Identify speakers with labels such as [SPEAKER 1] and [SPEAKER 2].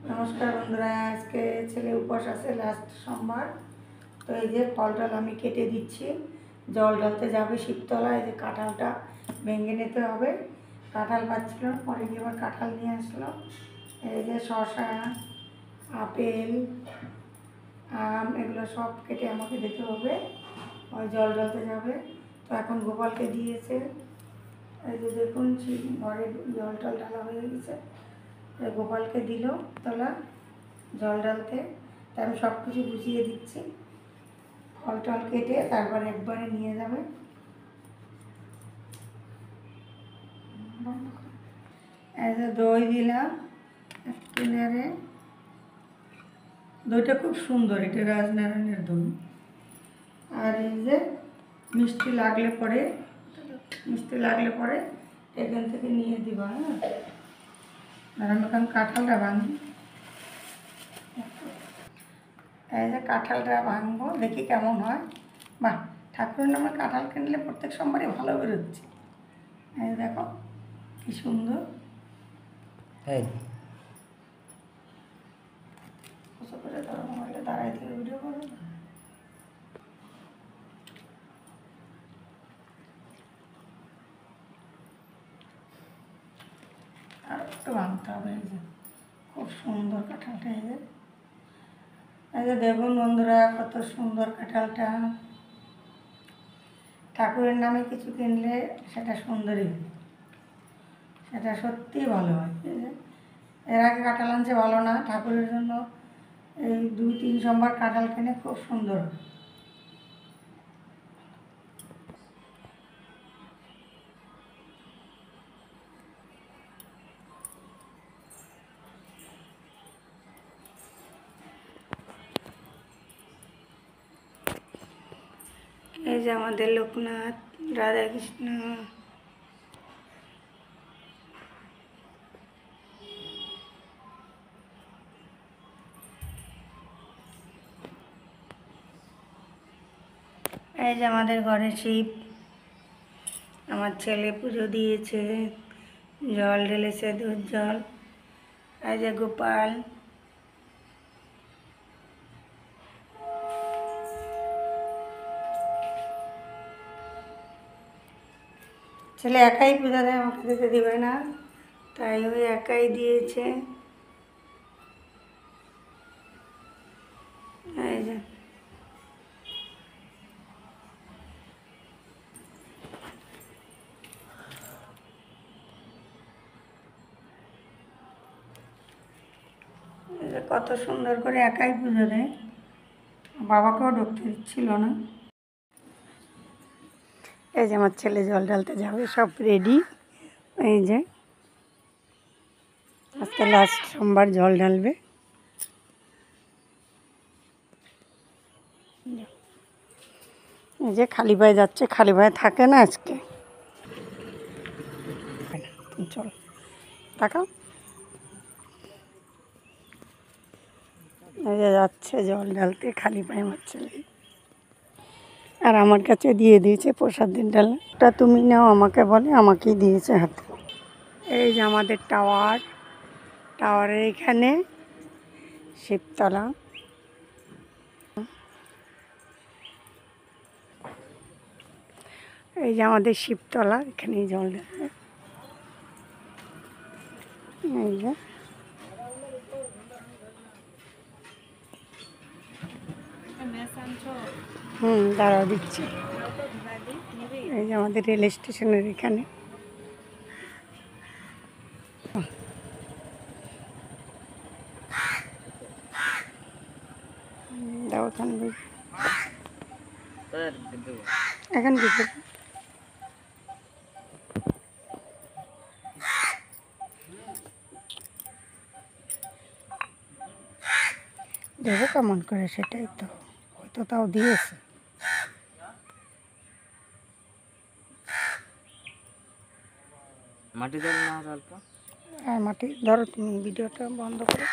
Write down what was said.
[SPEAKER 1] নমস্কার বন্ধুরা, আজকে ছেলে উপোস আছে লাস্ট সোমবার। তো এই যে ফলটাল আমি কেটে দিচ্ছি, জল ঢালতে যাবে শিবতলা। এই যে কাঁঠালটা ভেঙে নিতে হবে, কাঁঠাল পাচ্ছিল না, পরে গিয়ে আবার কাঁঠাল নিয়ে আসলো। এই যে শসা, আপেল, আম এগুলো সব কেটে আমাকে দিতে হবে, ওই জল ঢালতে যাবে। তো এখন গোপালকে দিয়েছে, এই যে দেখুন ঘরে জল টল ঢালা হয়ে গেছে। গোপালকে দিল তলা জল ঢালতে, তাই আমি সব কিছু গুছিয়ে দিচ্ছি। ফল টল কেটে তারপর একবারে নিয়ে যাবে। এই যে দই দিলাম কিনারে, দইটা খুব সুন্দর, এটা রাজনারায়ণের দই। আর এই যে মিষ্টি লাগলে পরে এখান থেকে নিয়ে দিবা। হ্যাঁ, আর আমি এখন কাঁঠালটা ভাঙি। এই যে কাঁঠালটা ভাঙবো, দেখি কেমন হয়। বাহ, ঠাকুরের নামে কাঁঠাল কিনলে প্রত্যেক সোমবারই ভালো বেরোচ্ছে। এই দেখো কি সুন্দর। কত করে ধরো, মোবাইলে দাঁড়ায় থেকে ভিডিও করো। আর একটু ভাঙতে হবে। এই যে খুব সুন্দর কাঁঠালটা। এই যে দেখুন বন্ধুরা, কত সুন্দর কাঁঠালটা। ঠাকুরের নামে কিছু কিনলে সেটা সুন্দরই হয়, সেটা সত্যিই ভালো হয়। এর আগে কাঁঠাল আনছে ভালো না, ঠাকুরের জন্য এই 2-3 সোমবার কাঁঠাল কিনে খুব সুন্দর হয়। এই যে আমাদের লোকনাথ, রাধাকৃষ্ণ। এই যে আমাদের ঘরে শিব, আমার ছেলে পুজো দিয়েছে, জল ঢেলেছে, দুধ জল। এই যে গোপাল, ছেলে একাই পূজা দেয়, আমাকে দিতে দেবে না, তাই ওই একাই দিয়েছে। এই যে কত সুন্দর করে একাই পুজো দেয়, বাবাকেও ঢুকতে দিচ্ছিল না। এই যে আমার ছেলে জল ঢালতে যাবে, সব রেডি। এই যে আজকে লাস্ট সোমবার জল ঢালবে। এই যে খালি পায়ে যাচ্ছে, খালি পায়ে থাকে না আজকে। চল তাকাও। এই যে যাচ্ছে জল ঢালতে খালি পায়ে আমার ছেলে, আর আমার কাছে দিয়ে দিয়েছে প্রসাদ দিন ডালা। ওটা তুমি নাও, আমাকে বলে, আমাকেই দিয়েছে হাতে। এই যে আমাদের টাওয়ারের এখানে শিবতলা। এই যে আমাদের শিবতলা, এখানেই জল ঢালবে। এই যে দাঁড়াও দিচ্ছি। এই যে আমাদের রেল স্টেশনের এখানে। দাও এখন দিতে দেখো কেমন করে, সেটাই তো, হয়তো তাও দিয়েছে।
[SPEAKER 2] মাটি ধরে না অল্প,
[SPEAKER 1] হ্যাঁ মাটি ধরো, তুমি ভিডিওটা বন্ধ করো।